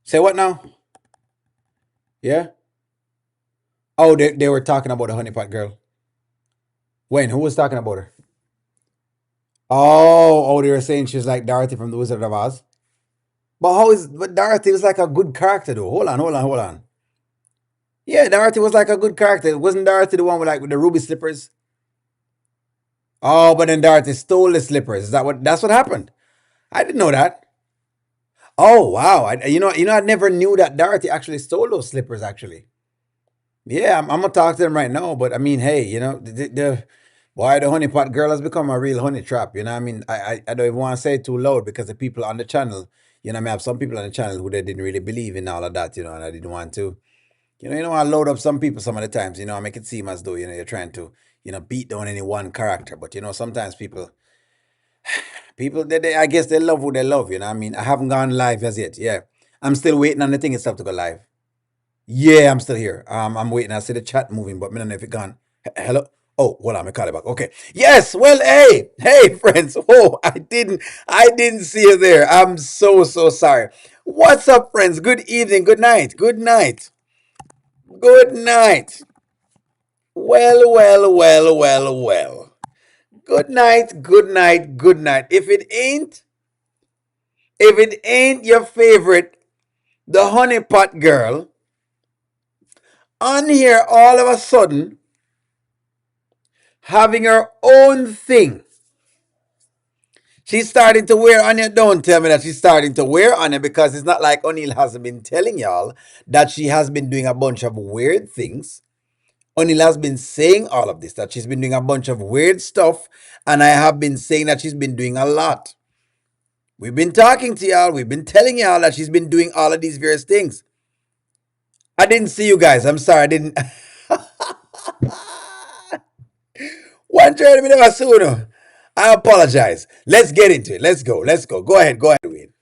Say what now? Yeah. Oh, they were talking about the honeypot girl. When? Who was talking about her? Oh, they were saying she's like Dorothy from the Wizard of Oz. But Dorothy was like a good character though. Hold on. Yeah, Dorothy was like a good character. Wasn't Dorothy the one with the ruby slippers? Oh, but then Dorothy stole the slippers. That's what happened? I didn't know that. Oh wow. I never knew that Dorothy actually stole those slippers actually. Yeah, I'm gonna talk to them right now. But I mean, hey, the honeypot girl has become a real honey trap. You know, I mean, I don't even want to say it too loud because the people on the channel, I may have some people on the channel who they didn't really believe in all of that. And I didn't want to, I load up some people some of the times. I make it seem as though you're trying to, beat down any one character. But sometimes I guess they love who they love. I mean, I haven't gone live as yet. Yeah, I'm still waiting on the thing itself to go live. Yeah, I'm still here. I'm waiting. I see the chat moving, but I don't know if it gone. Hello. Oh, hold on, I call it back. Okay. Yes. Well, hey, friends. Oh, I didn't see you there. I'm so sorry. What's up, friends? Good evening. Good night. Good night. Good night. Well. Good night. Good night. Good night. If it ain't your favorite, the honeypot girl, on here all of a sudden having her own thing. She's starting to wear on you. Don't tell me that she's starting to wear on you because it's not like O'Neill hasn't been telling y'all that she has been doing a bunch of weird things. O'Neill has been saying all of this, that she's been doing a bunch of weird stuff, and I have been saying that she's been doing a lot. We've been talking to y'all, we've been telling y'all that she's been doing all of these various things. I didn't see you guys. I'm sorry, I didn't. 1:30 minutes sooner. I apologize. Let's get into it. Let's go. Go ahead, Wayne.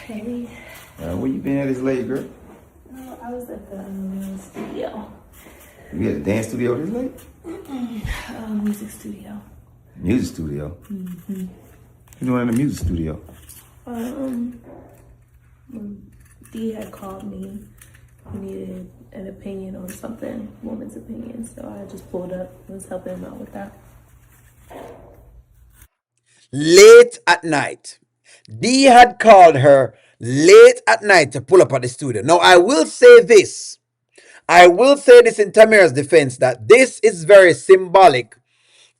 Hey, Where you been at this late, girl? I was at the studio, You at the dance studio this late? music studio. Music studio? You doing in the music studio? Um, D had called me. He needed an opinion on something, woman's opinion. So I just pulled up and was helping him out with that. Late at night. D had called her late at night to pull up at the studio. Now, I will say this. I will say this in Tamira's defense that this is very symbolic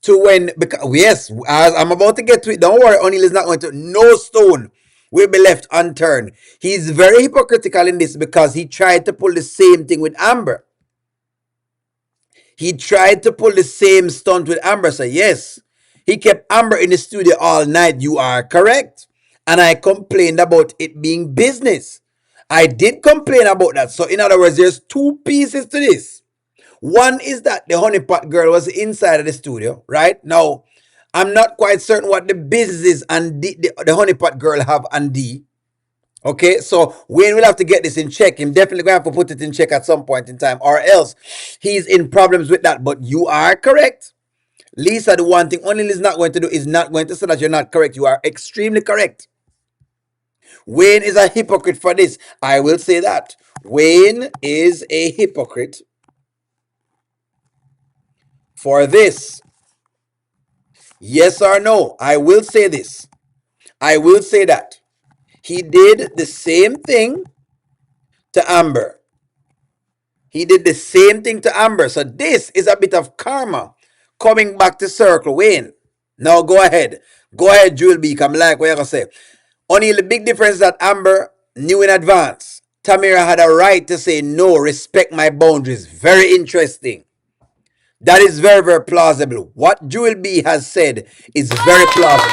to when, because, yes, as I'm about to get to it, don't worry, O'Neill is not going to, no stone will be left unturned. He's very hypocritical in this because he tried to pull the same thing with Amber. He tried to pull the same stunt with Amber. So, yes, he kept Amber in the studio all night. You are correct. And I complained about it being business. I did complain about that. So, in other words, there's two pieces to this. One is that the honeypot girl was inside of the studio, right? Now, I'm not quite certain what the business is and the honeypot girl have and D. Okay, so Wayne will have to get this in check. Him definitely going to have to put it in check at some point in time, or else he's in problems with that. But you are correct. Lisa, the one thing O'Neill is not going to do is not going to say that you're not correct. You are extremely correct. Wayne is a hypocrite for this. I will say that. Wayne is a hypocrite for this. Yes or no? I will say this. I will say that. He did the same thing to Amber. He did the same thing to Amber. So this is a bit of karma coming back to circle. Wayne. Now go ahead. Go ahead, Jewel B. Come like what you're going to say. Only the big difference is that Amber knew in advance. Tamira had a right to say no, respect my boundaries. Very interesting. That is very, very plausible. What Jewel B has said is very plausible.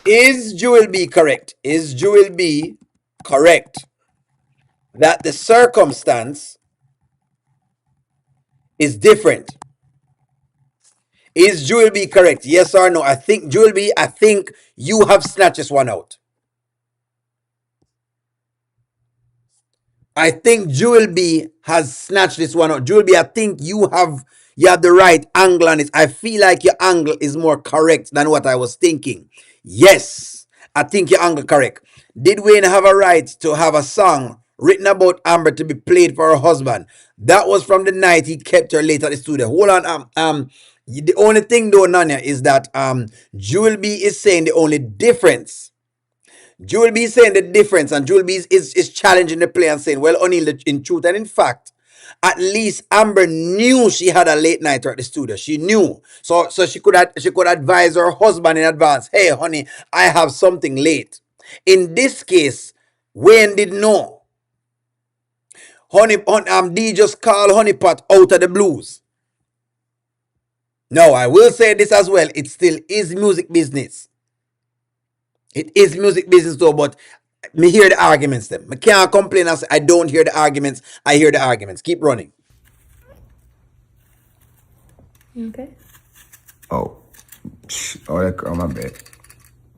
Is Jewel B correct? Is Jewel B correct that the circumstance is different? Is Jewel B correct? Yes or no? I think Jewel B, I think you have snatched this one out. I think Jewel B has snatched this one out. Jewel B, I think you have the right angle on it. I feel like your angle is more correct than what I was thinking. Yes, I think your angle correct. Did Wayne have a right to have a song written about Amber to be played for her husband? That was from the night he kept her late at the studio. Hold on, the only thing though, Nanya, is that Jewel B is saying the only difference. Jewel B is saying the difference, and Jewel B is challenging the play and saying, well, O'Neill, in truth and in fact, at least Amber knew she had a late night at the studio. She knew. So she could advise her husband in advance, hey honey, I have something late. In this case, Wayne did know. D just called honeypot out of the blues. No, I will say this as well. It still is music business. It is music business though, but me hear the arguments them. I can't complain and say I don't hear the arguments. I hear the arguments. Keep running. Okay. Oh, oh, my bad.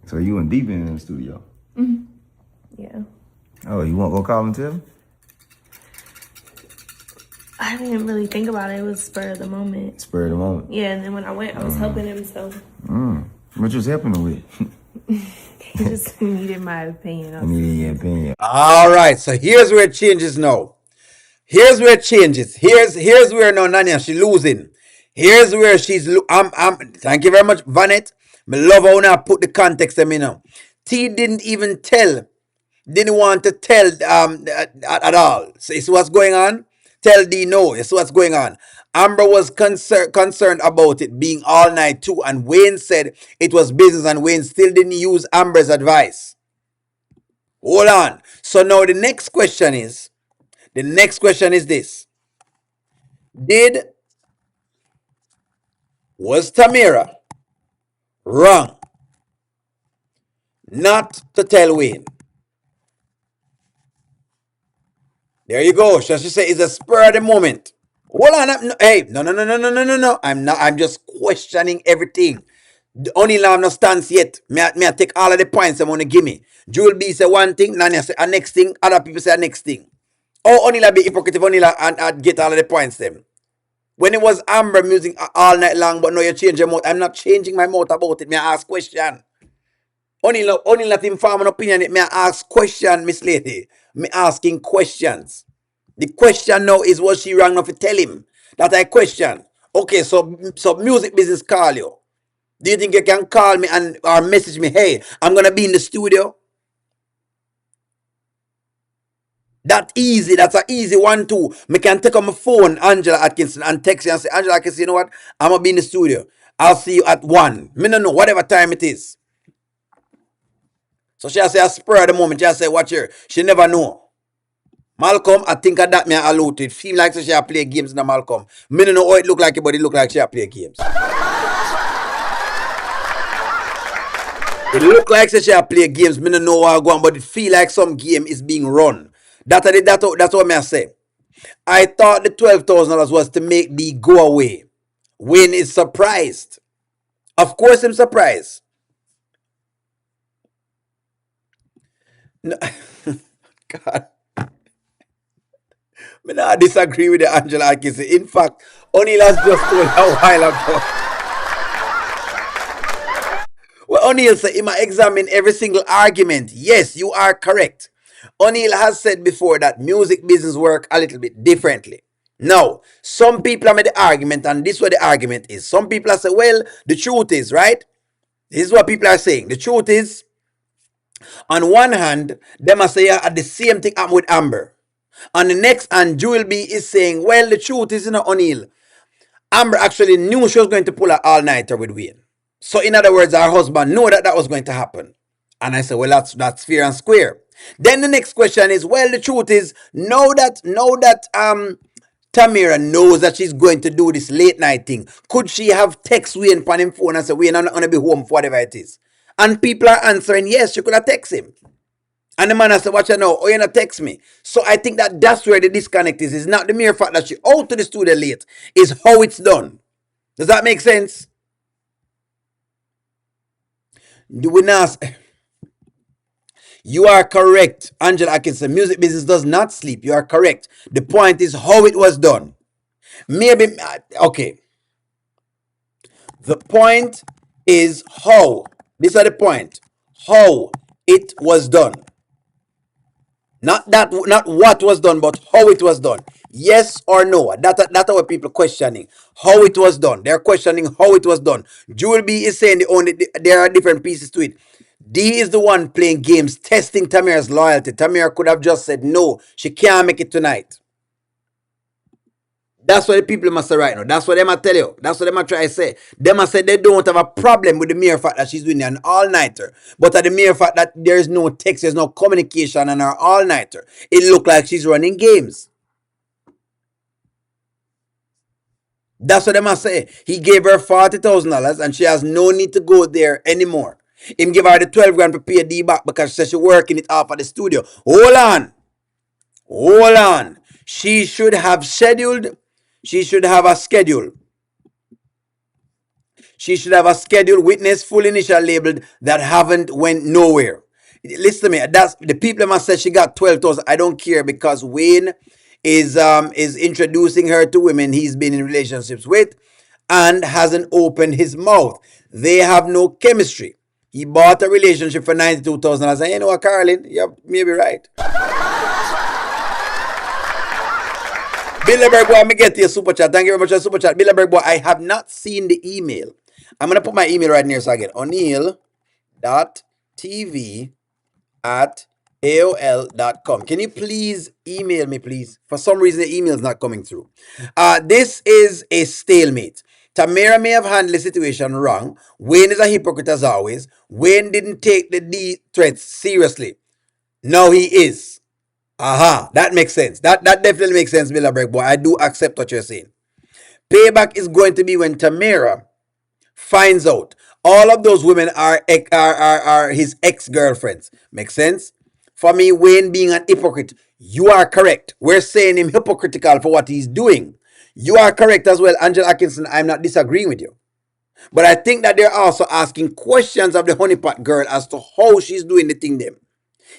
So you and Deep in the studio? Yeah. Oh, you won't go call him, tell him? I didn't really think about it. It was spur of the moment. Spur of the moment. Yeah, and then when I went, I was helping him, so What you was helping him with? he just needed my opinion I on need your opinion. All right, so here's where it changes now. Here's where it changes. Here's where now Nanya she losing. Here's where she's thank you very much, Vanet. Me love how now put the context in me now. T didn't want to tell at all. So it's what's going on. Tell D no. It's what's going on. Amber was concerned about it being all night too, and Wayne said it was business, and Wayne still didn't use Amber's advice. Hold on. So now the next question is this. Was Tamira wrong not to tell Wayne? There you go. Shall she say it's a spur of the moment? Hold on. Hey, no. I'm not. I'm just questioning everything. The only lamb no stance yet. May I take all of the points I'm gonna give me. Jewel B say one thing, Nanya say a next thing, other people say a next thing. Oh, Onila be hypocritical, Onila and get all of the points them. When it was Amber music all night long, but now you change your mouth. I'm not changing my mouth about it. May I ask question? Only let him form an opinion. May I ask question, Miss Lady? Me asking questions. The question now is, was she wrong enough to tell him? That I question. Okay, so music business call you. Do you think you can call me and or message me, hey, I'm gonna be in the studio? That easy. That's an easy one too. Me can take on my phone, Angela Atkinson, and text you and say, Angela Atkinson, you know what? I'm gonna be in the studio. I'll see you at 1. Me no know, whatever time it is. So she'll say a spur at the moment. She'll say, watch her. She never know. Malcolm, I think of that me allude to it. Feel like so she'll play games in Malcolm. Me no know how it look like it, but it look like she'll play games. It look like so she'll play games. Me no know how I go on, but it feel like some game is being run. That's what me I say. I thought the $12,000 was to make D go away. Wayne is surprised. Of course I'm surprised. No. God. Me not disagree with the Angela Atkinson. In fact, O'Neill has just told a while ago. Well, O'Neill said, he might examine every single argument. Yes, you are correct. O'Neill has said before that music business work a little bit differently. Now, some people have made the argument, and this is what the argument is. Some people have said, well, the truth is, right? This is what people are saying. The truth is, on one hand, them are saying the same thing happened with Amber. On the next hand, Jewel B is saying, well, the truth is, O'Neill, Amber actually knew she was going to pull an all-nighter with Wayne. So in other words, her husband knew that was going to happen. And I said, well, that's fair and square. Then the next question is, well, the truth is, now that Tamira knows that she's going to do this late night thing, could she have text Wayne on him phone and say, Wayne, I'm not going to be home for whatever it is? And people are answering, yes, she could have text him. And the man has said, watch you know, oh, you're not text me. So I think that's where the disconnect is. It's not the mere fact that she out to the studio late. It's how it's done. Does that make sense? You are correct, Angela Atkinson. Music business does not sleep. You are correct. The point is how it was done. Maybe, okay. The point is how. These are the point. How it was done. Not what was done, but how it was done. Yes or no? That's what people questioning. How it was done. They're questioning how it was done. Jewel B is saying there are different pieces to it. D is the one playing games, testing Tamira's loyalty. Tamira could have just said no, she can't make it tonight. That's what the people must say right now. That's what they must tell you. That's what they must try to say. They must say they don't have a problem with the mere fact that she's doing an all-nighter. But at the mere fact that there's no text, there's no communication on her all-nighter. It looked like she's running games. That's what they must say. He gave her $40,000 and she has no need to go there anymore. Him give her the 12 grand to pay D back because she said she's working it off at the studio. Hold on. Hold on. She should have a schedule. She should have a scheduled witness full initial labeled that haven't went nowhere. Listen to me. That's the people must say she got 12,000. I don't care because Wayne is introducing her to women he's been in relationships with and hasn't opened his mouth. They have no chemistry. He bought a relationship for 92,000. I said, you know what, Carolyn, you're maybe right. Bilderberg boy, I'm gonna get to your super chat. Thank you very much for your super chat. Bilderberg boy, I have not seen the email. I'm gonna put my email right near so I get O'Neil.tv@aol.com. Can you please email me, please? For some reason, the email is not coming through. This is a stalemate. Tamira may have handled the situation wrong. Wayne is a hypocrite as always. Wayne didn't take the D threats seriously. No, he is. Aha, that makes sense. That definitely makes sense, Bilderberg boy. I do accept what you're saying. Payback is going to be when Tamira finds out all of those women are his ex-girlfriends. Make sense? For me, Wayne being an hypocrite, you are correct. We're saying him hypocritical for what he's doing. You are correct as well, Angela Atkinson. I'm not disagreeing with you. But I think that they're also asking questions of the honeypot girl as to how she's doing the thing them.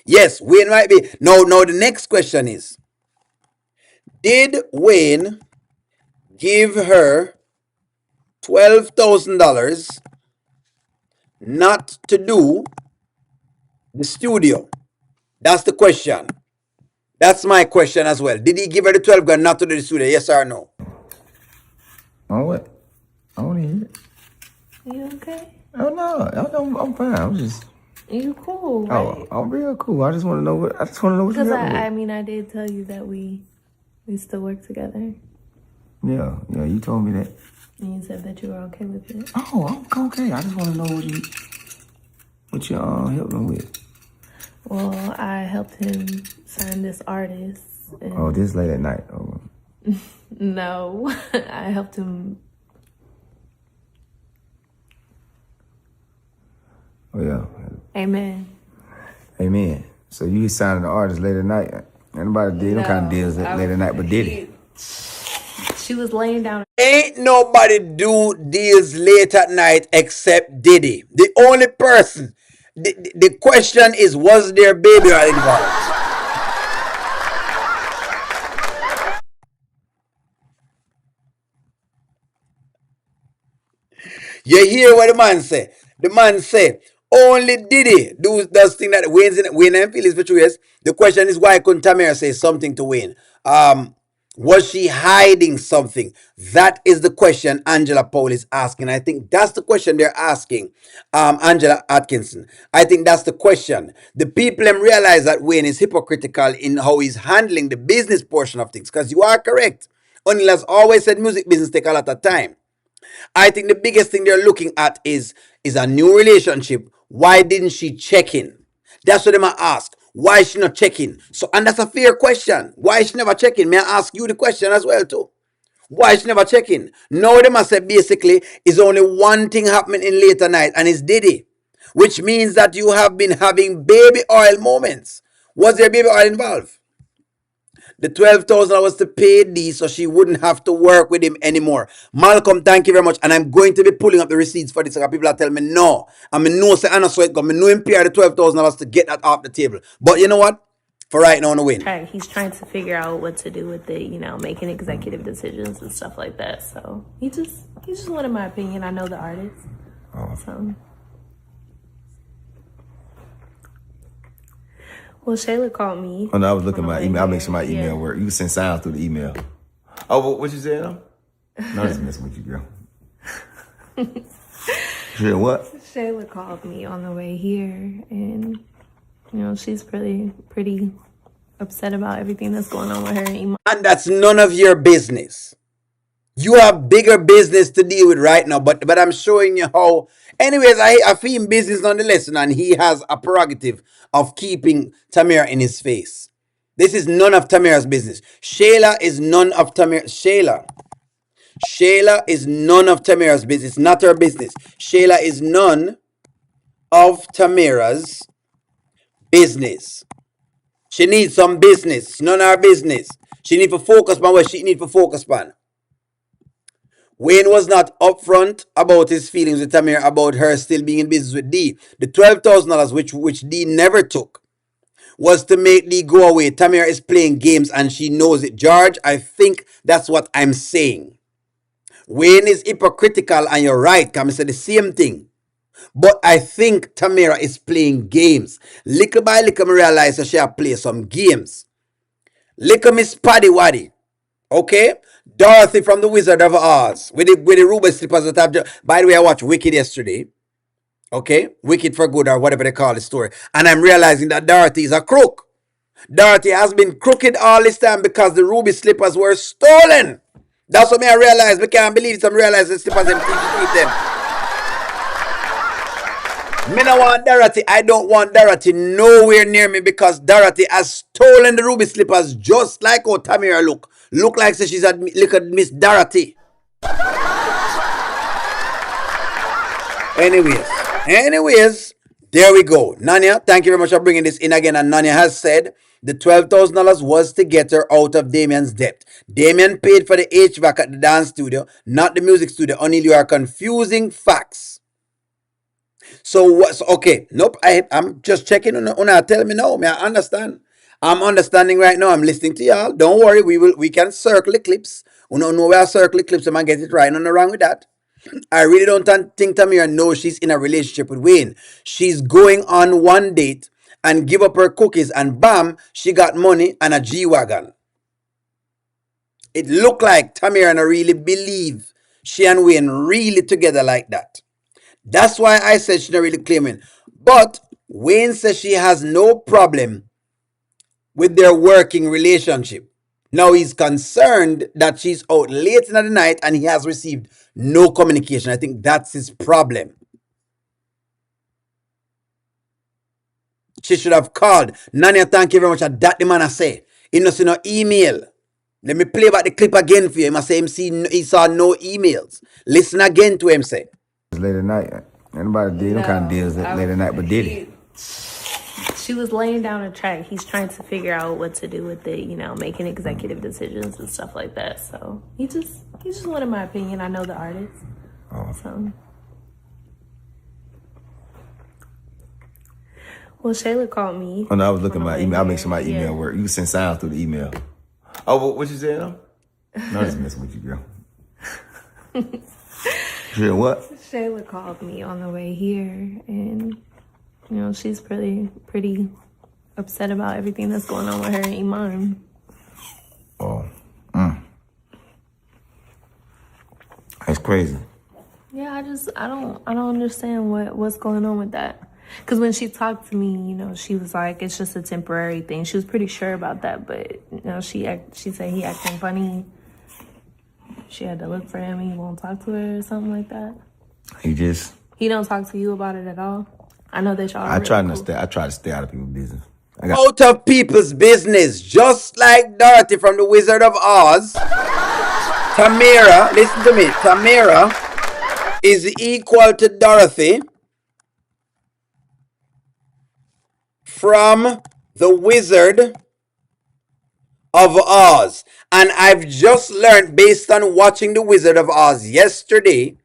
Yes, Wayne might be. No, the next question is, did Wayne give her $12,000 not to do the studio? That's the question. That's my question as well. Did he give her the 12 grand not to do the studio? Yes or no? On what? I want to hear it. You okay? Oh no, I'm fine. I'm just. You cool, right? Oh, I'm real cool. I just want to know what. Because I mean, I did tell you that we still work together. Yeah, you told me that. And you said that you were okay with it. Oh, I'm okay. I just want to know what you helped him with. Well, I helped him sign this artist. Oh, this late at night. Oh. No, I helped him. Oh yeah. Amen. So you signed the artist late at night. Anybody did? No kind of deals late at night, but did it? She was laying down. Ain't nobody do deals late at night except Diddy. The only person. The question is, was there baby oil involved? You hear what the man say? The man say, only Diddy does thing that Wayne and feelings for 2 years. The question is, why couldn't Tamara say something to Wayne? Was she hiding something? That is the question Angela Paul is asking. I think that's the question they're asking, Angela Atkinson. I think that's the question. The people realize that Wayne is hypocritical in how he's handling the business portion of things. Because you are correct. O'Neil has always said music business take a lot of time. I think the biggest thing they're looking at is a new relationship. Why didn't she check in? That's what they might ask. Why is she not checking? So, and that's a fair question. Why is she never checking? May I ask you the question as well too? Why is she never checking? Now they must say basically is only one thing happening in later night, and it's Diddy, which means that you have been having baby oil moments. Was there baby oil involved? The 12,000 was to pay D so she wouldn't have to work with him anymore. Malcolm, thank you very much. And I'm going to be pulling up the receipts for this because people are telling me no. I mean, no, say Anna, so it got me no him pay the $12,000 to get that off the table. But you know what? For right now, on the win. Right, he's trying to figure out what to do with it, making executive decisions and stuff like that. So he just wanted my opinion. I know the artist. So Well, Shayla called me. Oh no, I was looking at my email. I'll make sure my Yeah. email work. You can send sounds through the email. Oh, what you said? No, I'm just messing with you, girl. Yeah, what? Shayla called me on the way here, and she's pretty upset about everything that's going on with her and And that's none of your business. You have bigger business to deal with right now, but I'm showing you how. Anyways, I feel in business nonetheless, and he has a prerogative of keeping Tamira in his face. This is none of Tamira's business. Shayla is none of Tamira. Shayla is none of Tamira's business. It's not her business. Shayla is none of Tamira's business. She needs some business. It's none of her business. She need to focus on what she need to focus on. Wayne was not upfront about his feelings with Tamira about her still being in business with D. The $12,000 which D never took was to make D go away. Tamira is playing games and she knows it. George, I think that's what I'm saying. Wayne is hypocritical and you're right. Come say the same thing. But I think Tamira is playing games. Little by little, I realize that she have played some games. Little Miss Paddy Waddy. Okay? Darthy from the Wizard of Oz. With the Ruby slippers that I've by the way, I watched Wicked yesterday. Okay? Wicked for Good or whatever they call the story. And I'm realizing that Darthy is a crook. Darthy has been crooked all this time because the ruby slippers were stolen. That's what I realized. We can't believe it. I'm realizing the slippers and keep them. Me no want Darthy. I don't want Darthy nowhere near me because Darthy has stolen the ruby slippers just like how Tamira look. Look like she's at look at Miss Darthy. Anyways, there we go. Nanya, thank you very much for bringing this in again. And Nanya has said the $12,000 was to get her out of Damien's debt. Damien paid for the HVAC at the dance studio, not the music studio. Only you are confusing facts. So what's okay? Nope. I'm just checking on. Tell me now. I understand. I'm understanding right now. I'm listening to y'all. Don't worry. We can circle the clips. We know we are circle the clips. I'm gonna get it right. Nothing wrong with that. I really don't think Tamira knows she's in a relationship with Wayne. She's going on one date and give up her cookies and bam, she got money and a G-Wagon. It looked like Tamira and I really believe she and Wayne really together like that. That's why I said she's not really claiming. But Wayne says she has no problem with their working relationship. Now he's concerned that she's out late in the night and he has received no communication. I think that's his problem. She should have called. Nanya, thank you very much. That the man I say. He no see no email. Let me play back the clip again for you. He must say he saw no emails. Listen again to him say. Late at night. Anybody did them kind of deals late at night, but did it? she was laying down a track. He's trying to figure out what to do with it, making executive decisions and stuff like that. So he just wanted my opinion. I know the artist. Oh. So. Well, Shayla called me. Oh no, I was looking at my email. I'll make sure my email work. You can send sounds through the email. Oh, what you said? No, I'm just messing with you, girl. Yeah, what? Shayla called me on the way here, and she's pretty upset about everything that's going on with her and Iman. Oh, that's crazy. Yeah, I don't understand what's going on with that. Because when she talked to me, she was like, it's just a temporary thing. She was pretty sure about that, but she said he acting funny. She had to look for him. He won't talk to her or something like that. He don't talk to you about it at all. I know that y'all. I try to stay out of people's business. Out of people's business, just like Darthy from the Wizard of Oz. Tamira, listen to me. Tamira is equal to Darthy from the Wizard of Oz. And I've just learned based on watching the Wizard of Oz yesterday.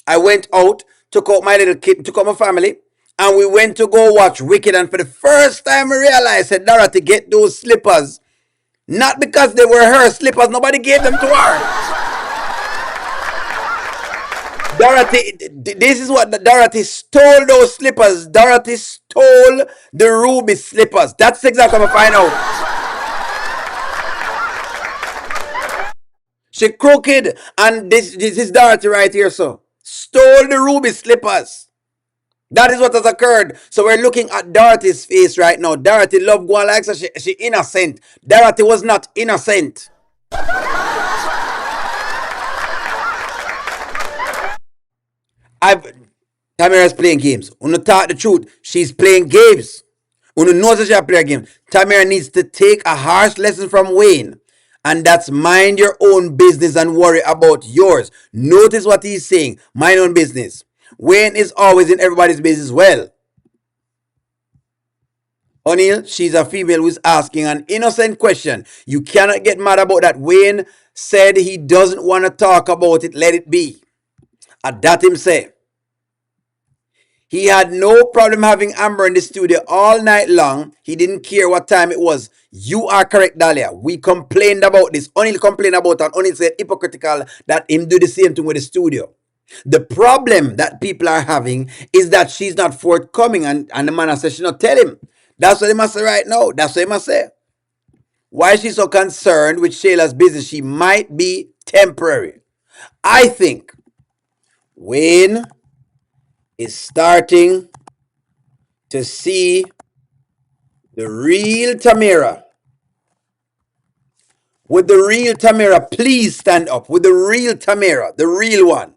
I went out, took out my little kid, took out my family, and we went to go watch Wicked. And for the first time, I realized that Dara to get those slippers, not because they were her slippers, nobody gave them to her. Dorothy, this is what Dorothy stole those slippers. Dorothy stole the ruby slippers. That's exactly what I find out. She crooked, and this is Dorothy right here, so stole the ruby slippers. That is what has occurred. So we're looking at Dorothy's face right now. Dorothy love going like so she innocent. Dorothy was not innocent. I've Tamira's playing games. Uno talk the truth. She's playing games. Uno knows that she's playing a game. Tamira needs to take a harsh lesson from Wayne. And that's mind your own business and worry about yours. Notice what he's saying. Mind your own business. Wayne is always in everybody's business. Well, O'Neill, she's a female who's asking an innocent question. You cannot get mad about that. Wayne said he doesn't want to talk about it. Let it be. At that him say. He had no problem having Amber in the studio all night long. He didn't care what time it was. You are correct, Dahlia. We complained about this. O'Neill complained about it, and O'Neill said hypocritical that him do the same thing with the studio. The problem that people are having is that she's not forthcoming, and the man says she not tell him. That's what he must say right now. That's what he must say. Why is she so concerned with Shayla's business? She might be temporary. I think Wayne is starting to see the real Tamira. With the real Tamira, please stand up. With the real Tamira, the real one.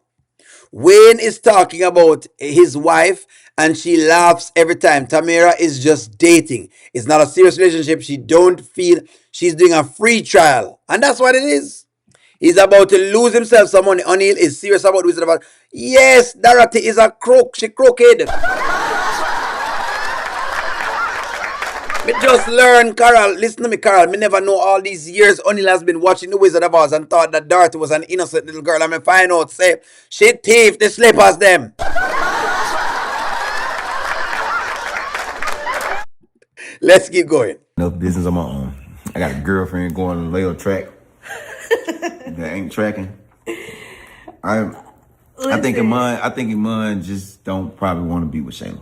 Wayne is talking about his wife and she laughs every time. Tamira is just dating. It's not a serious relationship. She don't feel she's doing a free trial. And that's what it is. He's about to lose himself some money. O'Neill is serious about losing about. Yes, Dorothy is a crook. She crooked. Me just learn, Carol. Listen to me, Carol. Me never know all these years. O'Neill has been watching The Wizard of Oz and thought that Darthy was an innocent little girl. And me find out, say, she thief the slippers them. Let's keep going. Enough business on my own. I got a girlfriend going on the layout track that ain't tracking. I think Iman just don't probably want to be with Shayla.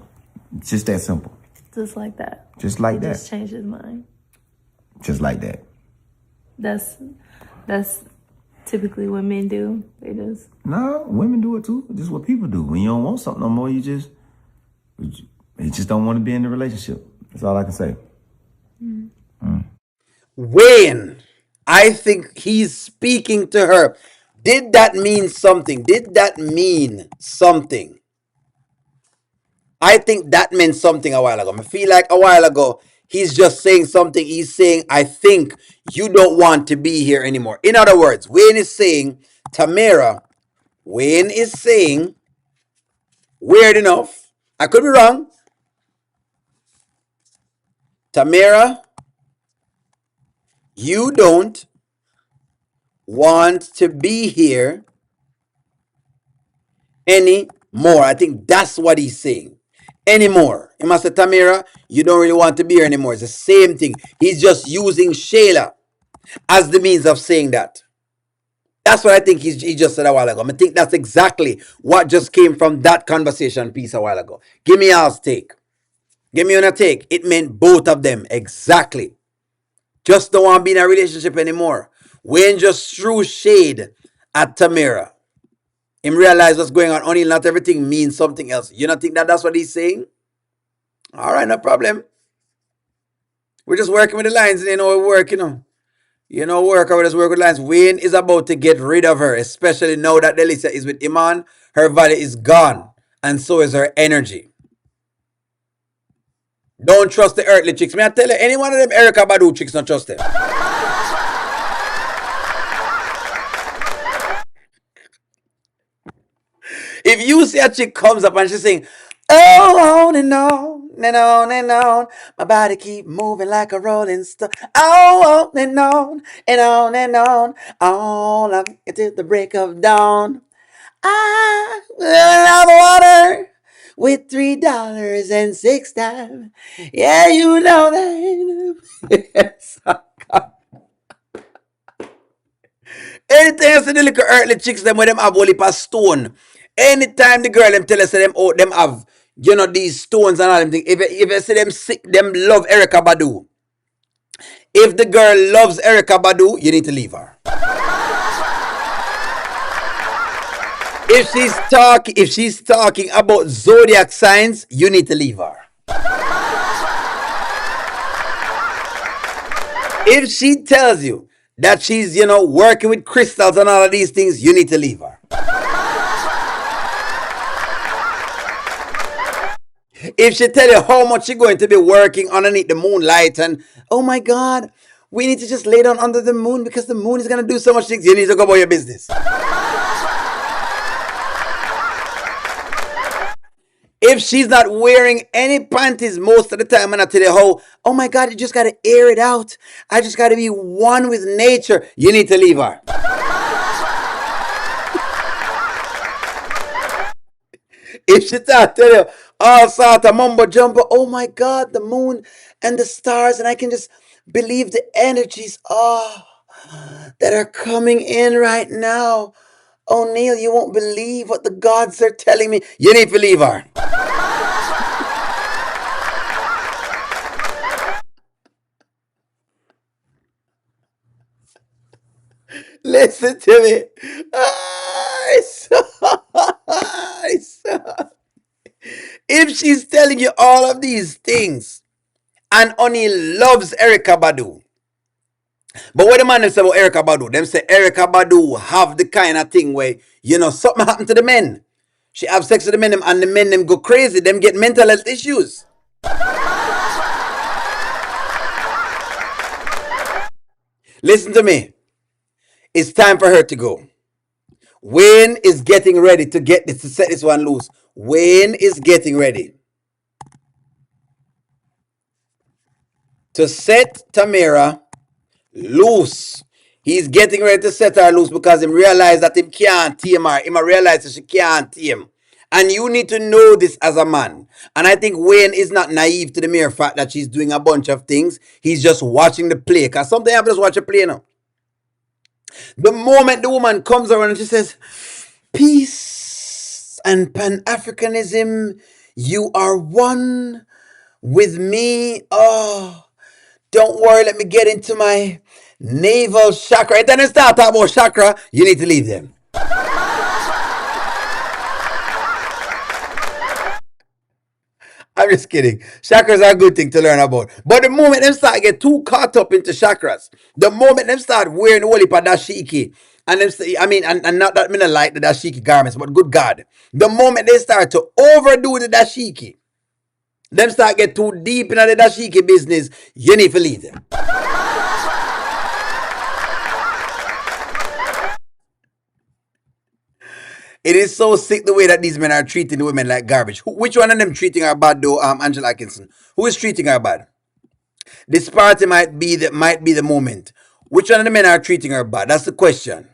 It's just that simple. Just like that. Just like He that. just changed his mind. Just like that. That's typically what men do. They just No, women do it too. This is what people do. When you don't want something no more, you just don't want to be in the relationship. That's all I can say. Wayne, I think he's speaking to her. Did that mean something? Did that mean something? I think that meant something a while ago. I feel like a while ago, he's just saying something. He's saying, I think you don't want to be here anymore. In other words, Wayne is saying, Tamira, Wayne is saying, weird enough, I could be wrong. Tamira, you don't want to be here anymore. I think that's what he's saying. Anymore. He must say, Tamira, you don't really want to be here anymore. It's the same thing. He's just using Shayla as the means of saying that. That's what I think he just said a while ago. I think that's exactly what just came from that conversation piece a while ago. Give me y'all's take. Give me your take. It meant both of them. Exactly. Just don't want to be in a relationship anymore. Wayne just threw shade at Tamira. Him realize what's going on. Only not everything means something else. You don't think that that's what he's saying? All right, no problem. We're just working with the lines. We work, work. We just work with lines. Wayne is about to get rid of her, especially now that Delisa is with Iman. Her value is gone, and so is her energy. Don't trust the earthly chicks. May I tell you, any one of them Erica Badu chicks, don't trust them. If you see a chick comes up and she's saying, oh, on and on, and on and on, my body keep moving like a rolling stone. Oh, on and on, and on and on, all up until the break of dawn. I love water with $3.06. Yeah, you know that. Yes. Anything else in the little earthly chicks, them with them have only a stone. Anytime the girl them tell us them oh them have these stones and all them things. If you see them sick, them love Erica Badu. If the girl loves Erica Badu, you need to leave her. If she's talking about zodiac signs, you need to leave her. If she tells you that she's working with crystals and all of these things, you need to leave her. If she tell you how much she's going to be working underneath the moonlight and oh my God, we need to just lay down under the moon because the moon is going to do so much things, you need to go about your business. If she's not wearing any panties most of the time and I tell you how, oh my God, you just got to air it out. I just got to be one with nature, you need to leave her. If she tell you all sort of mumbo jumbo, oh my God, the moon and the stars, and I can just believe the energies that are coming in right now. Oh, Neil, you won't believe what the gods are telling me. You need to leave her. Listen to me. If she's telling you all of these things and only loves Erica Badu, but what the man say about Erica Badu? Them say Erica Badu have the kind of thing where something happened to the men. She have sex with the men and the men them go crazy. Them get mental health issues. Listen to me. It's time for her to go. Wayne is getting ready to set this one loose. Wayne is getting ready to set Tamira loose. He's getting ready to set her loose because he realized that he can't tame her. He realized that she can't tame. And you need to know this as a man. And I think Wayne is not naive to the mere fact that she's doing a bunch of things. He's just watching the play. Because something happens, just watch a play now. The moment the woman comes around and she says, peace and Pan-Africanism, you are one with me. Oh, don't worry, let me get into my navel chakra. And then they start talking about chakra, you need to leave them. I'm just kidding. Chakras are a good thing to learn about. But the moment them start get too caught up into chakras, the moment them start wearing whole heap of dashiki, and them say, and not that me not like the dashiki garments, but good God, the moment they start to overdo the dashiki, them start get too deep into the dashiki business, you need to leave them. It is so sick the way that these men are treating the women like garbage. Which one of them treating her bad though, Angela Atkinson? Who is treating her bad? This party might be the moment. Which one of the men are treating her bad? That's the question.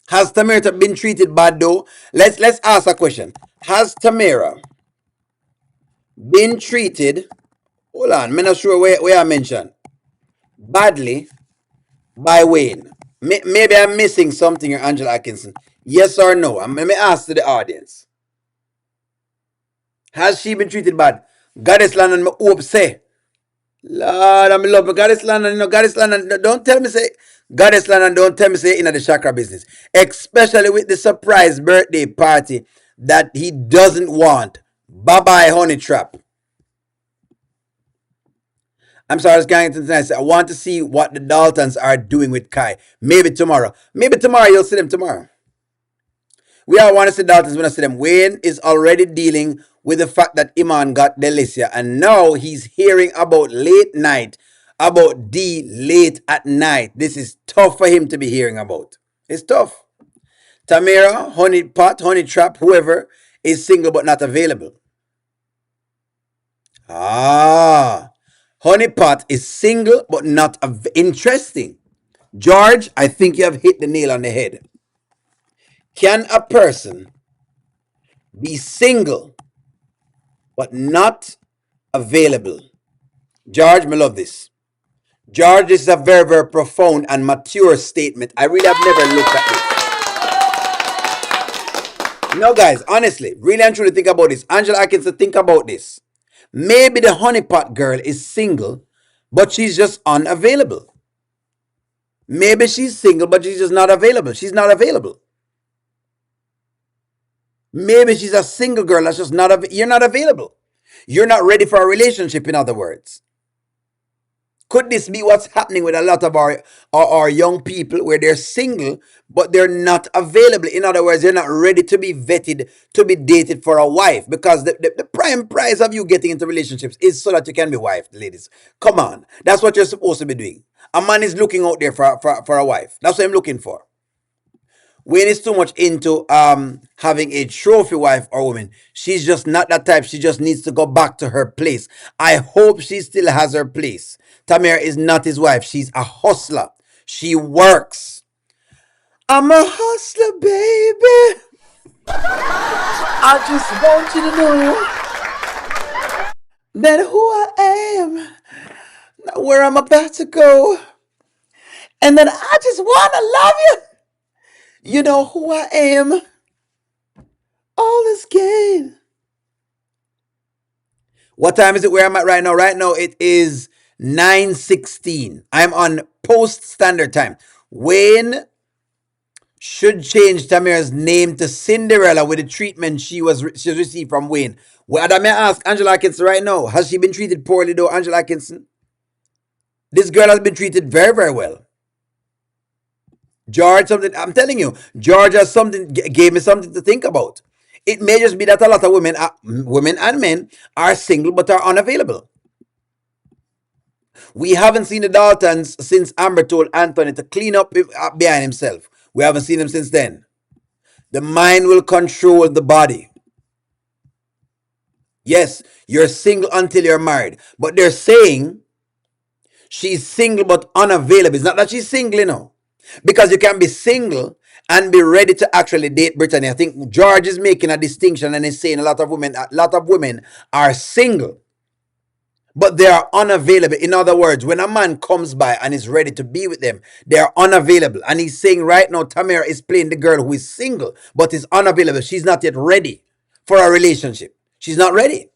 Has Tamira been treated bad though? Let's ask a question. Has Tamira been treated, hold on, I'm not sure where I mentioned, badly by Wayne? Maybe I'm missing something here, Angela Atkinson. Yes or no? Let me ask to the audience. Has she been treated bad? Goddess Land and my hope say, Lord, I'm in love with Goddess Land and Goddess Land and don't tell me say Goddess Land and don't tell me say in the chakra business. Especially with the surprise birthday party that he doesn't want. Bye-bye, honey trap. I'm sorry, I was going to tonight. I want to see what the Daltons are doing with Kai. Maybe tomorrow. Maybe tomorrow you'll see them tomorrow. We all want to see Daltons when I see them. Wayne is already dealing with the fact that Iman got Delicia. And now he's hearing about late night, about D late at night. This is tough for him to be hearing about. It's tough. Tamira, honeypot, honey trap, whoever is single but not available. Honeypot is single but not interesting. George, I think you have hit the nail on the head. Can a person be single but not available? George, I love this. George, this is a very, very profound and mature statement. I really have never looked at No, guys, honestly, really and truly think about this. Angela Atkinson, think about this. Maybe the honeypot girl is single, but she's just unavailable. Maybe she's single, but she's just not available. She's not available. Maybe she's a single girl that's just not you're not available. You're not ready for a relationship, in other words. Could this be what's happening with a lot of our young people where they're single but they're not available? In other words, they're not ready to be vetted, to be dated for a wife, because the prime prize of you getting into relationships is so that you can be wifed, ladies. Come on. That's what you're supposed to be doing. A man is looking out there for a wife. That's what I'm looking for. Wayne is too much into having a trophy wife or woman. She's just not that type. She just needs to go back to her place. I hope she still has her place. Tamira is not his wife. She's a hustler. She works. I'm a hustler, baby. I just want you to know that who I am, where I'm about to go, and that I just want to love you. You know who I am. All is gain. What time is it where I'm at right now? Right now it is 9:16. I'm on post standard time. Wayne should change Tamira's name to Cinderella with the treatment she received from Wayne. Well, I may ask Angela Atkinson right now. Has she been treated poorly though, Angela Atkinson? This girl has been treated very, very well. George, something I'm telling you, George has something gave me something to think about. It may just be that a lot of women and men are single but are unavailable. We haven't seen the Daltons since Amber told Anthony to clean up behind himself. We haven't seen him since then. The mind will control the body. Yes, you're single until you're married. But they're saying she's single but unavailable. It's not that she's single, you know. Because you can be single and be ready to actually date Brittany. I think George is making a distinction and is saying a lot of women are single, but they are unavailable. In other words, when a man comes by and is ready to be with them, they are unavailable. And he's saying right now, Tamara is playing the girl who is single, but is unavailable. She's not yet ready for a relationship. She's not ready.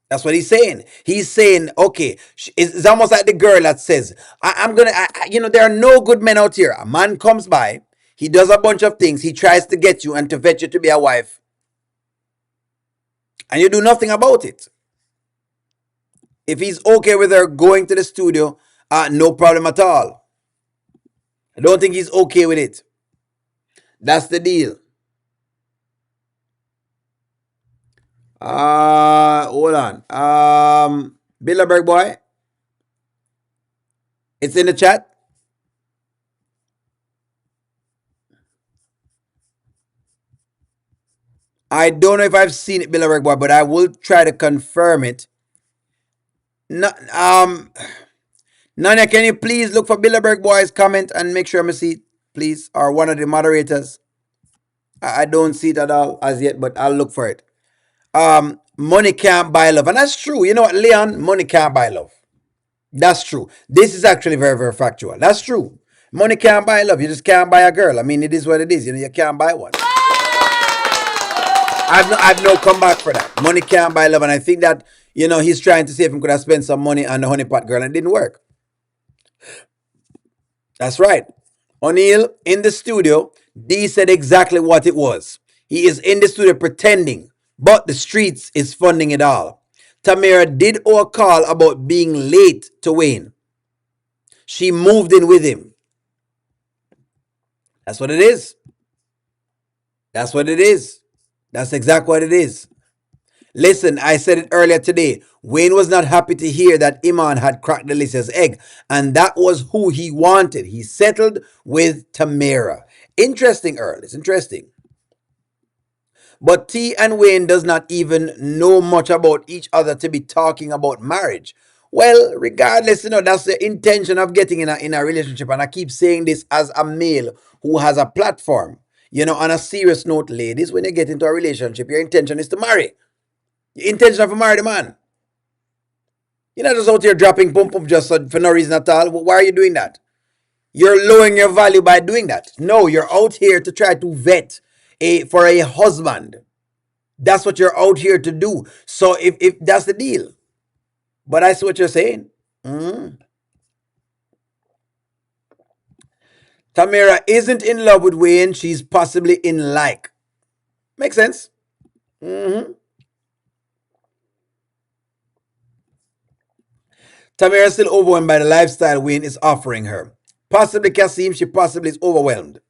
That's what he's saying. He's saying, okay, it's almost like the girl that says, there are no good men out here. A man comes by, he does a bunch of things, he tries to get you and to vet you to be a wife, and you do nothing about it. If he's okay with her going to the studio, no problem at all. I don't think he's okay with it. That's the deal. Hold on. Bilderberg boy, it's in the chat. I don't know if I've seen it, Bilderberg boy, but I will try to confirm it. No, Nanya, can you please look for Bilderberg boy's comment and make sure I see it, please, or one of the moderators? I don't see it at all as yet, but I'll look for it. Money can't buy love, and that's true. You know what, Leon? Money can't buy love. That's true. This is actually very, very factual. That's true. Money can't buy love. You just can't buy a girl. I mean, it is what it is. You know, you can't buy one. I've no comeback for that. Money can't buy love, and I think that he's trying to see if he could have spent some money on the honeypot girl, and it didn't work. That's right. O'Neill in the studio. D said exactly what it was. He is in the studio pretending, but the streets is funding it all. Tamira did owe a call about being late to Wayne. She moved in with him. That's what it is. That's what it is. That's exactly what it is. Listen, I said it earlier today. Wayne was not happy to hear that Iman had cracked Alicia's egg, and that was who he wanted. He settled with Tamara. Interesting, Earl. It's interesting. But T and Wayne does not even know much about each other to be talking about marriage. Well, regardless, that's the intention of getting in a relationship. And I keep saying this as a male who has a platform. On a serious note, ladies, when you get into a relationship, your intention is to marry. Your intention is to marry the man. You're not just out here dropping pump pump just for no reason at all. Why are you doing that? You're lowering your value by doing that. No, you're out here to try to vet for a husband. That's what you're out here to do. So if that's the deal. But I see what you're saying. Mhm. Tamira isn't in love with Wayne. She's possibly in like. Makes sense. hmm Tamira is still overwhelmed by the lifestyle Wayne is offering her. Possibly Kasim, she possibly is overwhelmed.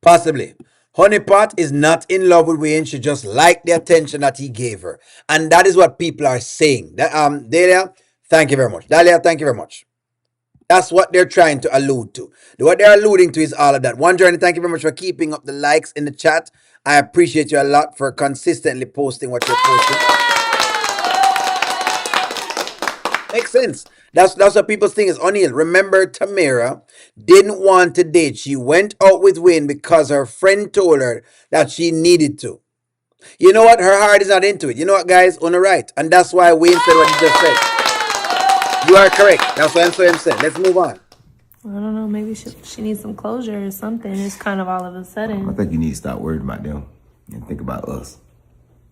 Possibly. Honeypot is not in love with Wayne. She just liked the attention that he gave her. And that is what people are saying. Dahlia, thank you very much. Dahlia, thank you very much. That's what they're trying to allude to. What they're alluding to is all of that. One Journey, thank you very much for keeping up the likes in the chat. I appreciate you a lot for consistently posting what you're posting. Makes sense. That's what people's thing is. O'Neill, remember Tamira didn't want to date. She went out with Wayne because her friend told her that she needed to. You know what? Her heart is not into it. You know what, guys? On the right. And that's why Wayne said what he just said. You are correct. That's what I'm saying. Let's move on. I don't know. Maybe she needs some closure or something. It's kind of all of a I sudden. think you need to stop worrying about them and think about us.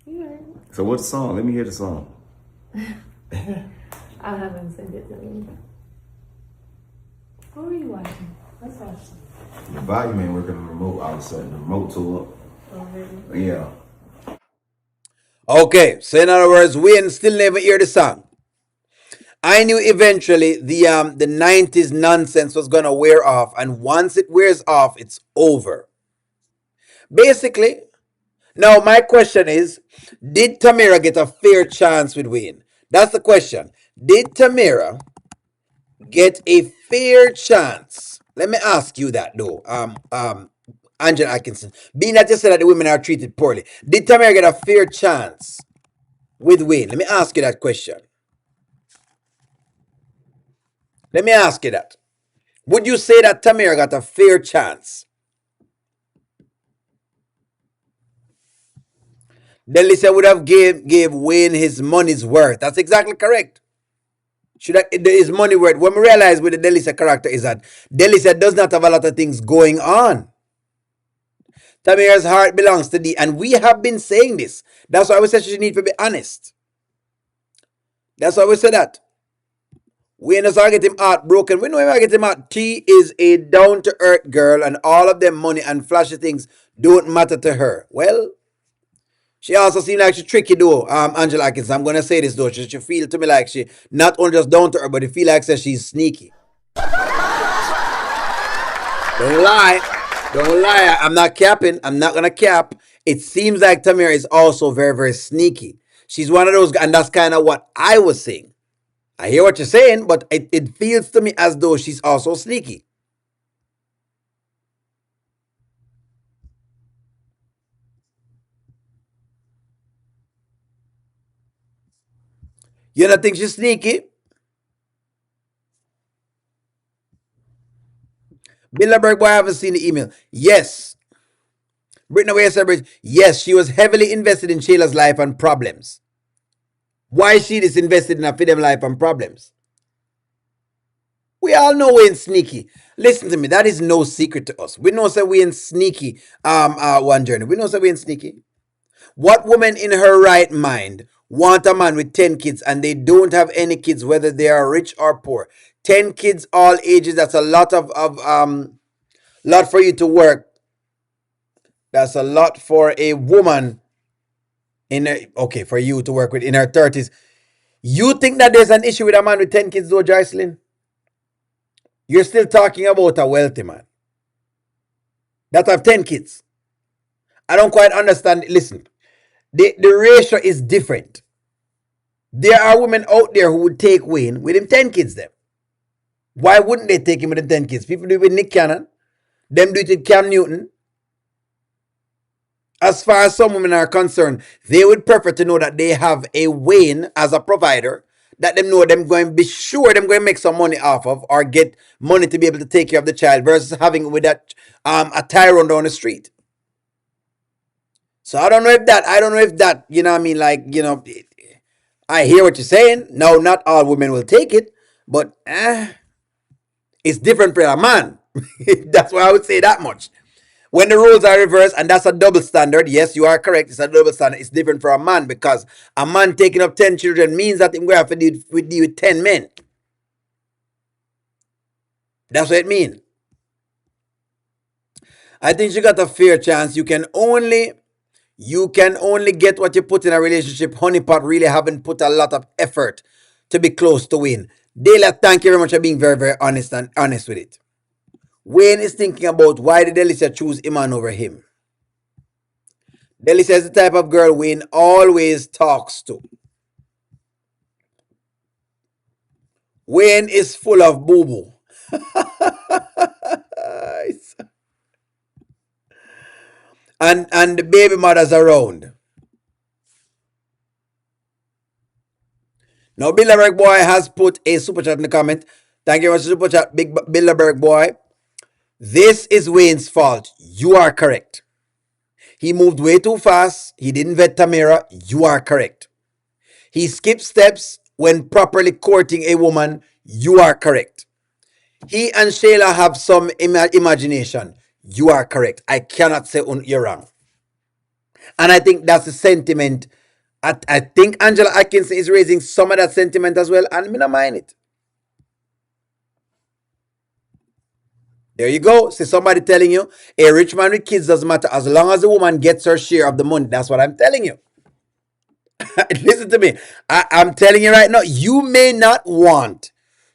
Yeah. So what's the song? Let me hear the song. I haven't sent it to me. What were you watching? Let's watch. The volume ain't working on the remote all of a sudden. The remote tool up. Oh, really? Yeah. Okay, so in other words, Wayne still never hear the song. I knew eventually the 90s nonsense was gonna wear off, and once it wears off, it's over. Basically, now my question is, did Tamira get a fair chance with Wayne? That's the question. Did Tamira get a fair chance? Let me ask you that though. Angela Atkinson. Being that you said that the women are treated poorly, did Tamira get a fair chance with Wayne? Let me ask you that question. Let me ask you that. Would you say that Tamira got a fair chance? Delisa would have gave Wayne his money's worth. That's exactly correct. Should have, his money worth. What we realize with the Delisa character is that Delisa does not have a lot of things going on. Tamira's heart belongs to thee, and we have been saying this. That's why we said she need to be honest. That's why we said that. We know I get him heartbroken. We know him I get him out. She is a down-to-earth girl, and all of them money and flashy things don't matter to her. Well, she also seems like she's tricky though, Angela Atkins. I'm gonna say this though. She feel to me like she not only just down to earth, but it feel like she's sneaky. Don't lie. Don't lie. I'm not capping. I'm not gonna cap. It seems like Tamira is also very, very sneaky. She's one of those, and that's kind of what I was saying. I hear what you're saying, but it feels to me as though she's also sneaky. You don't think she's sneaky? Bilderberg boy, I haven't seen the email. Yes. Brittany Way celebrates. Yes, she was heavily invested in Shayla's life and problems. Why she is invested in her freedom life and problems? We all know Wayne's sneaky. Listen to me, that is no secret to us. We know that Wayne's sneaky. One Journey. We know that Wayne's sneaky. What woman in her right mind want a man with 10 kids and they don't have any kids, whether they are rich or poor? 10 kids, all ages. That's a lot of lot for you to work. That's a lot for a woman for you to work with in her 30s. You think that there's an issue with a man with 10 kids though, Joycelyn? You're still talking about a wealthy man that have 10 kids. I don't quite understand. Listen, the ratio is different. There are women out there who would take Wayne with him 10 kids then. Why wouldn't they take him with him 10 kids? People do it with Nick Cannon. Them do it with Cam Newton. As far as some women are concerned, they would prefer to know that they have a Wayne as a provider, that them know them going to be sure them going to make some money off of or get money to be able to take care of the child versus having it with that a tyrant down the street. So I don't know if that, you know what I mean, like, you know, I hear what you're saying. No, not all women will take it, but it's different for a man. That's why I would say that much. When the roles are reversed, and that's a double standard, yes, you are correct. It's a double standard. It's different for a man because a man taking up 10 children means that he's going to have to deal with 10 men. That's what it means. I think she got a fair chance. You can only get what you put in a relationship. Honeypot really haven't put a lot of effort to be close to Wayne. Dela, thank you very much for being very, very honest with it. Wayne is thinking about why did Delicia choose Iman over him. Delicia is the type of girl Wayne always talks to. Wayne is full of boo-boo. and the baby mother's around. Now, Bilderberg Boy has put a super chat in the comment. Thank you very much, super chat, Big Bilderberg Boy. This is Wayne's fault. You are correct. He moved way too fast. He didn't vet Tamira. You are correct. He skipped steps when properly courting a woman. You are correct. He and Shayla have some imagination. You are correct. I cannot say you're wrong. And I think that's the sentiment. I think Angela Atkinson is raising some of that sentiment as well, and me not mind it. There you go. See somebody telling you a rich man with kids doesn't matter as long as the woman gets her share of the money. That's what I'm telling you. Listen to me. I'm telling you right now, you may not want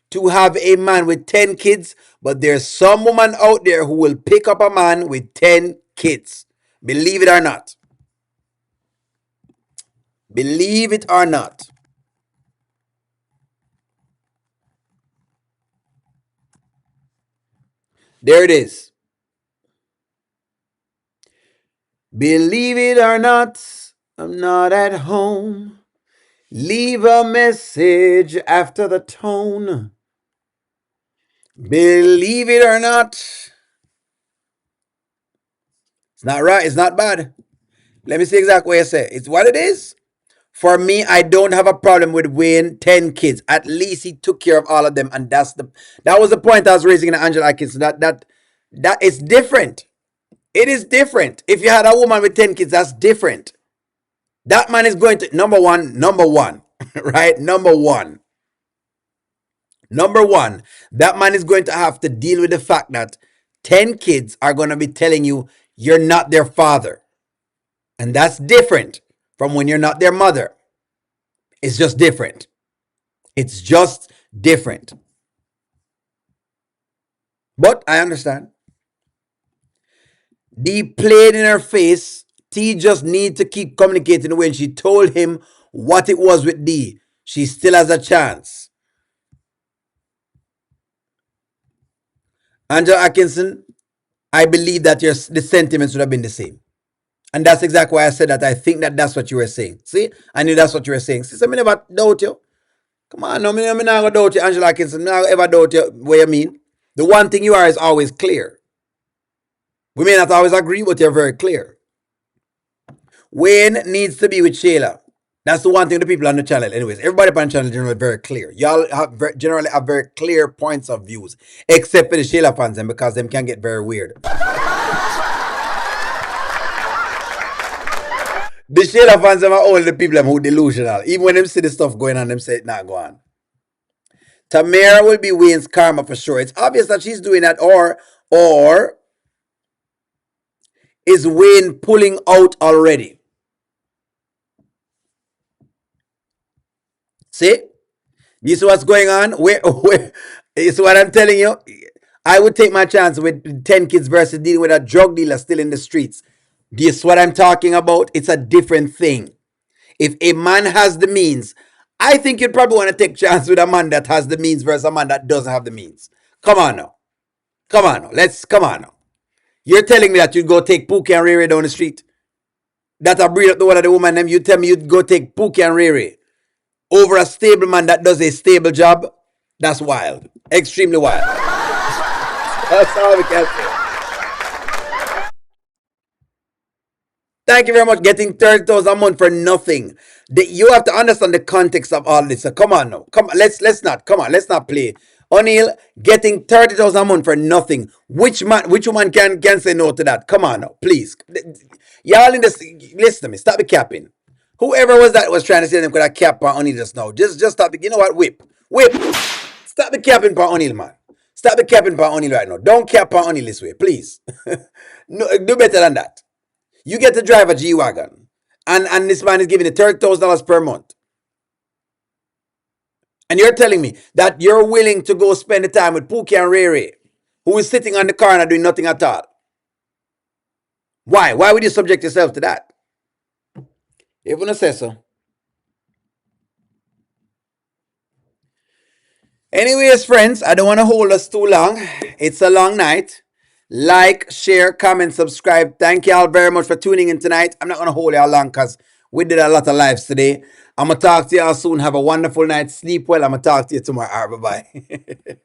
to have a man with 10 kids, but there's some woman out there who will pick up a man with 10 kids. Believe it or not. Believe it or not. There it is. Believe it or not, I'm not at home. Leave a message after the tone. Believe it or not. It's not right. It's not bad. Let me see exactly what I say. It's what it is. For me, I don't have a problem with Wayne 10 kids. At least he took care of all of them, and that was the point I was raising in Angela Atkinson. That is different. It is different. If you had a woman with 10 kids, that's different. That man is going to number one, right? Number one, that man is going to have to deal with the fact that 10 kids are going to be telling you you're not their father. And that's different from when you're not their mother. It's just different. It's just different. But I understand. D played in her face. T just need to keep communicating when she told him what it was with D. She still has a chance. Angela Atkinson, I believe that the sentiments would have been the same. And that's exactly why I said that I think that that's what you were saying. See? I knew that's what you were saying. See, so I never doubt you. Come on, no, I'm not going to doubt you, Angela Atkinson. I'm not ever doubt you what you mean. The one thing you are is always clear. We may not always agree, but you're very clear. Wayne needs to be with Shayla. That's the one thing the people on the channel, anyways. Everybody on the channel is generally very clear. Y'all generally have very clear points of views, except for the Shayla fans, and because them can get very weird. The Shayla fans are all the people who are delusional. Even when them see the stuff going on, them say it not go on. Tamara will be Wayne's karma for sure. It's obvious that she's doing that, or is Wayne pulling out already? See? This is what's going on. It's what I'm telling you. I would take my chance with 10 kids versus dealing with a drug dealer still in the streets. This is what I'm talking about. It's a different thing. If a man has the means, I think you'd probably want to take chance with a man that has the means versus a man that doesn't have the means. Come on now. Come on now. You're telling me that you'd go take Pookie and Riri down the street? That I breed up the one of the woman them. You tell me you'd go take Pookie and Riri over a stable man that does a stable job? That's wild. Extremely wild. That's all we can say. Thank you very much. Getting 30,000 a month for nothing. You have to understand the context of all this. So come on now. Let's not play O'Neill getting 30,000 a month for nothing. Which woman can say no to that? Come on now, please. Y'all in this, listen to me. Stop the capping. Whoever was that was trying to say them could have cap on O'Neill just now. Just stop the, you know what? Whip. Stop the capping on O'Neill, man. Stop the capping on O'Neill right now. Don't cap on O'Neill this way, please. No, do better than that. You get to drive a G-Wagon, and this man is giving you $30,000 per month. And you're telling me that you're willing to go spend the time with Pookie and Ray Ray, who is sitting on the corner doing nothing at all. Why? Why would you subject yourself to that? If you don't say so. Anyways, friends, I don't want to hold us too long. It's a long night. Like, share, comment, subscribe. Thank you all very much for tuning in tonight. I'm not going to hold y'all long because we did a lot of lives today. I'm going to talk to y'all soon. Have a wonderful night. Sleep well. I'm going to talk to you tomorrow. All right, bye-bye.